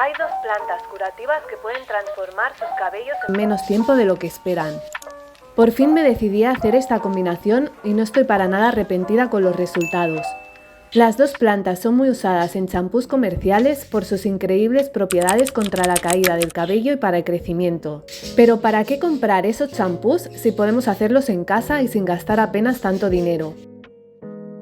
Hay dos plantas curativas que pueden transformar sus cabellos en menos tiempo de lo que esperan. Por fin me decidí a hacer esta combinación y no estoy para nada arrepentida con los resultados. Las dos plantas son muy usadas en champús comerciales por sus increíbles propiedades contra la caída del cabello y para el crecimiento. Pero ¿para qué comprar esos champús si podemos hacerlos en casa y sin gastar apenas tanto dinero?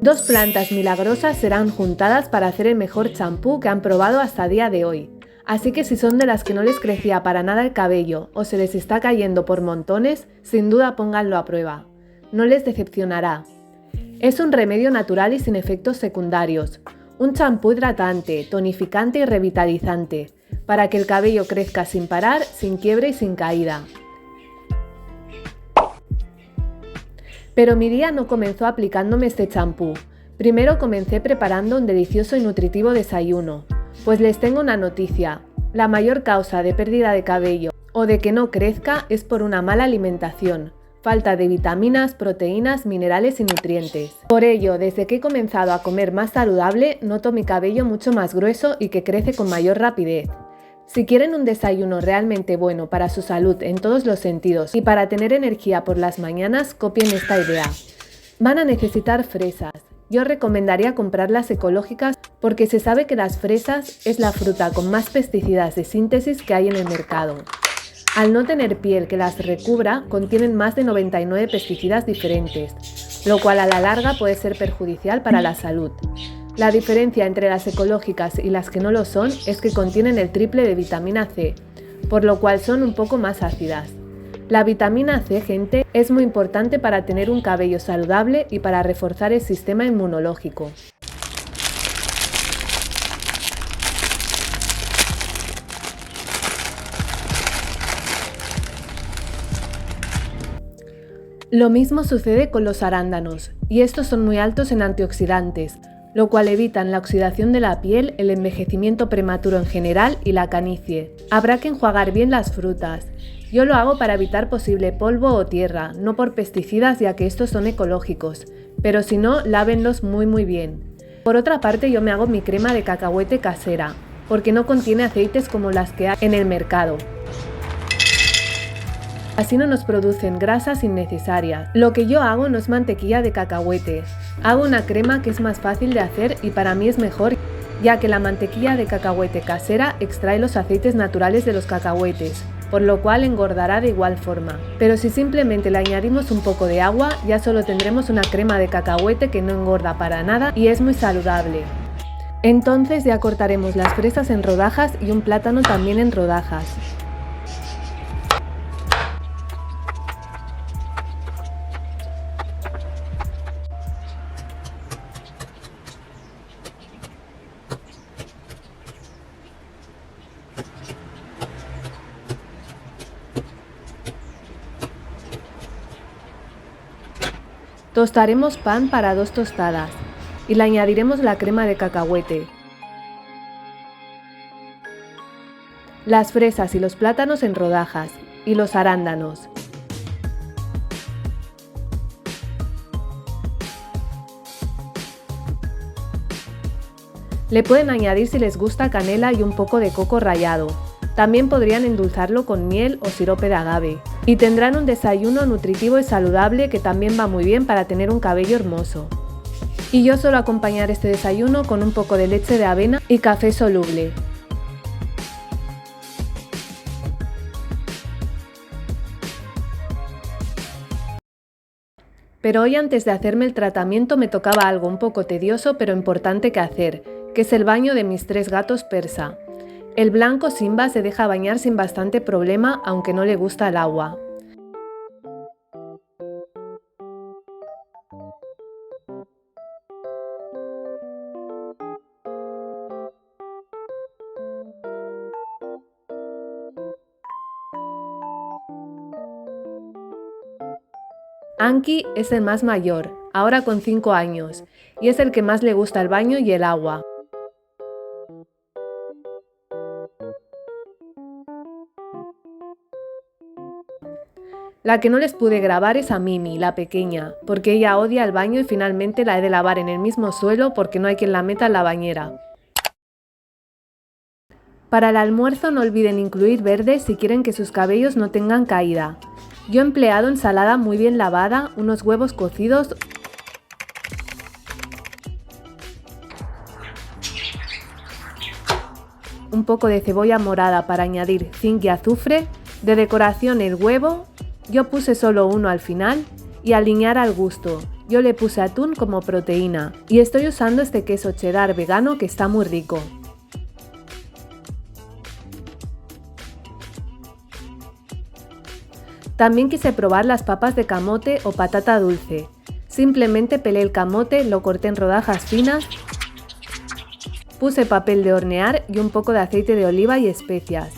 Dos plantas milagrosas serán juntadas para hacer el mejor champú que han probado hasta el día de hoy. Así que si son de las que no les crecía para nada el cabello o se les está cayendo por montones, sin duda pónganlo a prueba. No les decepcionará. Es un remedio natural y sin efectos secundarios. Un champú hidratante, tonificante y revitalizante, para que el cabello crezca sin parar, sin quiebre y sin caída. Pero mi día no comenzó aplicándome este champú. Primero comencé preparando un delicioso y nutritivo desayuno. Pues les tengo una noticia. La mayor causa de pérdida de cabello o de que no crezca es por una mala alimentación. Falta de vitaminas, proteínas, minerales y nutrientes. Por ello, desde que he comenzado a comer más saludable, noto mi cabello mucho más grueso y que crece con mayor rapidez. Si quieren un desayuno realmente bueno para su salud en todos los sentidos y para tener energía por las mañanas, copien esta idea. Van a necesitar fresas. Yo recomendaría comprarlas ecológicas porque se sabe que las fresas es la fruta con más pesticidas de síntesis que hay en el mercado. Al no tener piel que las recubra, contienen más de 99 pesticidas diferentes, lo cual a la larga puede ser perjudicial para la salud. La diferencia entre las ecológicas y las que no lo son es que contienen el triple de vitamina C, por lo cual son un poco más ácidas. La vitamina C, gente, es muy importante para tener un cabello saludable y para reforzar el sistema inmunológico. Lo mismo sucede con los arándanos, y estos son muy altos en antioxidantes, lo cual evitan la oxidación de la piel, el envejecimiento prematuro en general y la canicie. Habrá que enjuagar bien las frutas. Yo lo hago para evitar posible polvo o tierra, no por pesticidas ya que estos son ecológicos, pero si no, lávenlos muy bien. Por otra parte, yo me hago mi crema de cacahuete casera, porque no contiene aceites como las que hay en el mercado. Así no nos producen grasas innecesarias. Lo que yo hago no es mantequilla de cacahuete. Hago una crema que es más fácil de hacer y para mí es mejor, ya que la mantequilla de cacahuete casera extrae los aceites naturales de los cacahuetes, por lo cual engordará de igual forma. Pero si simplemente le añadimos un poco de agua, ya solo tendremos una crema de cacahuete que no engorda para nada y es muy saludable. Entonces ya cortaremos las fresas en rodajas y un plátano también en rodajas. Tostaremos pan para 2 tostadas y le añadiremos la crema de cacahuete, las fresas y los plátanos en rodajas y los arándanos. Le pueden añadir si les gusta canela y un poco de coco rallado. También podrían endulzarlo con miel o sirope de agave. Y tendrán un desayuno nutritivo y saludable que también va muy bien para tener un cabello hermoso. Y yo suelo acompañar este desayuno con un poco de leche de avena y café soluble. Pero hoy antes de hacerme el tratamiento me tocaba algo un poco tedioso pero importante que hacer, que es el baño de mis 3 gatos persa. El blanco Simba se deja bañar sin bastante problema aunque no le gusta el agua. Anki es el más mayor, ahora con 5 años, y es el que más le gusta el baño y el agua. La que no les pude grabar es a Mimi, la pequeña, porque ella odia el baño y finalmente la he de lavar en el mismo suelo porque no hay quien la meta en la bañera. Para el almuerzo no olviden incluir verdes si quieren que sus cabellos no tengan caída. Yo he empleado ensalada muy bien lavada, unos huevos cocidos, un poco de cebolla morada para añadir zinc y azufre, de decoración el huevo, yo puse solo uno al final, y aliñar al gusto. Yo le puse atún como proteína y estoy usando este queso cheddar vegano que está muy rico. También quise probar las papas de camote o patata dulce. Simplemente pelé el camote, lo corté en rodajas finas, puse papel de hornear y un poco de aceite de oliva y especias.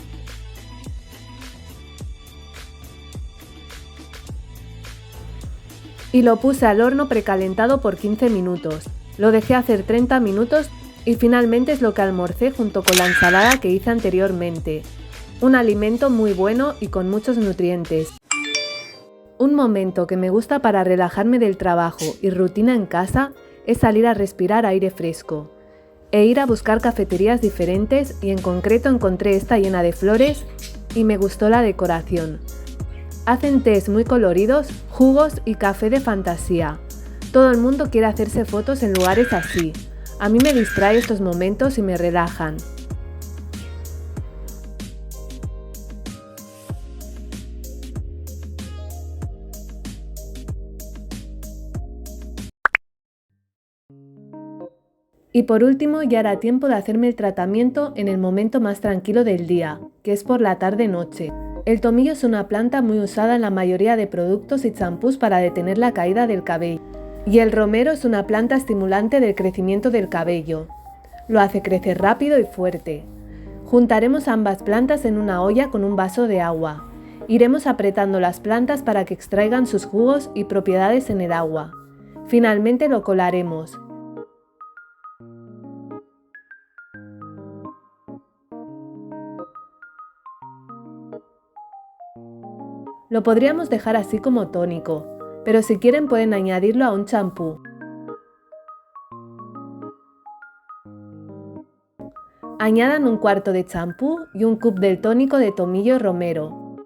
Y lo puse al horno precalentado por 15 minutos. Lo dejé hacer 30 minutos y finalmente es lo que almorcé junto con la ensalada que hice anteriormente. Un alimento muy bueno y con muchos nutrientes. Un momento que me gusta para relajarme del trabajo y rutina en casa es salir a respirar aire fresco e ir a buscar cafeterías diferentes y en concreto encontré esta llena de flores y me gustó la decoración. Hacen tés muy coloridos, jugos y café de fantasía. Todo el mundo quiere hacerse fotos en lugares así. A mí me distrae estos momentos y me relajan. Y por último, ya era tiempo de hacerme el tratamiento en el momento más tranquilo del día, que es por la tarde-noche. El tomillo es una planta muy usada en la mayoría de productos y champús para detener la caída del cabello. Y el romero es una planta estimulante del crecimiento del cabello. Lo hace crecer rápido y fuerte. Juntaremos ambas plantas en una olla con un vaso de agua. Iremos apretando las plantas para que extraigan sus jugos y propiedades en el agua. Finalmente lo colaremos. Lo podríamos dejar así como tónico, pero si quieren pueden añadirlo a un champú. Añadan un cuarto de champú y un cup del tónico de tomillo y romero.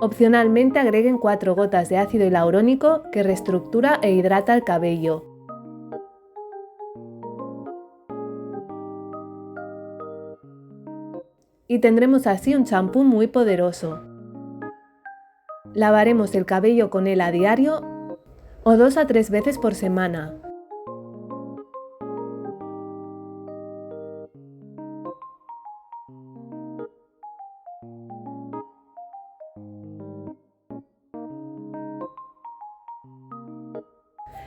Opcionalmente agreguen 4 gotas de ácido hialurónico que reestructura e hidrata el cabello. Y tendremos así un champú muy poderoso. Lavaremos el cabello con él a diario o 2 a 3 veces por semana.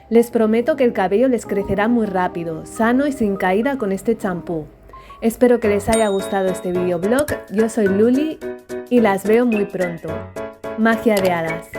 Les prometo que el cabello les crecerá muy rápido, sano y sin caída con este champú. Espero que les haya gustado este videoblog. Yo soy Luli y las veo muy pronto. Magia de hadas.